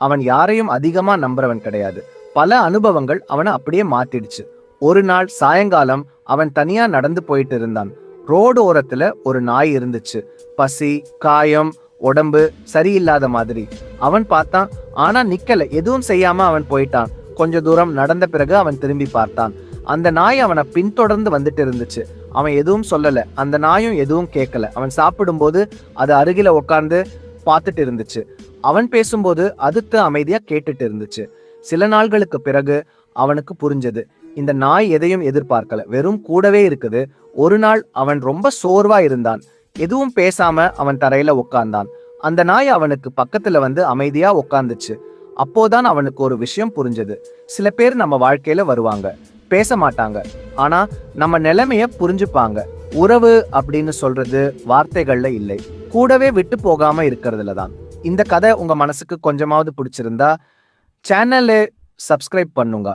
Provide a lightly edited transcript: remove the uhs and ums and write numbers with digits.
அவன் யாரையும் அதிகமா நம்புறவன் கிடையாது. பல அனுபவங்கள் அவனை அப்படியே மாத்திடுச்சு. ஒரு நாள் சாயங்காலம் அவன் தனியா நடந்து போயிட்டு இருந்தான். ரோடு ஓரத்துல ஒரு நாய் இருந்துச்சு. பசி, காயம், உடம்பு சரியில்லாத மாதிரி. அவன் பார்த்தான், ஆனா நிக்கல. எதுவும் செய்யாம அவன் போயிட்டான். கொஞ்ச தூரம் நடந்த பிறகு அவன் திரும்பி பார்த்தான். அந்த நாய் அவனை பின்தொடர்ந்து வந்துட்டு இருந்துச்சு. அவன் எதுவும் சொல்லல. அந்த நாயும் எதுவும் கேட்கல. அவன் சாப்பிடும்போது அது அருகில உட்கார்ந்து பார்த்துட்டு இருந்துச்சு. அவன் பேசும்போது அதுக்கு அமைதியா கேட்டுட்டு இருந்துச்சு. சில நாள்களுக்கு பிறகு அவனுக்கு புரிஞ்சது, இந்த நாய் எதையும் எதிர்பார்க்கல, வெறும் கூடவே இருக்குது. ஒரு நாள் அவன் ரொம்ப சோர்வா இருந்தான். எதுவும் பேசாம அவன் தரையில உட்கார்ந்தான். அந்த நாய் அவனுக்கு பக்கத்துல வந்து அமைதியா உட்கார்ந்துச்சு. அப்போதான் அவனுக்கு ஒரு விஷயம் புரிஞ்சது. சில பேர் நம்ம வாழ்க்கையில வருவாங்க, பேச மாட்டாங்க, ஆனா நம்ம நிலைமைய புரிஞ்சுப்பாங்க. உறவு அப்படின்னு சொல்றது வார்த்தைகள்ல இல்லை, கூடவே விட்டு போகாம இருக்கிறதுல தான். இந்த கதை உங்க மனசுக்கு கொஞ்சமாவது பிடிச்சிருந்தா சேனலை சப்ஸ்கிரைப் பண்ணுங்க.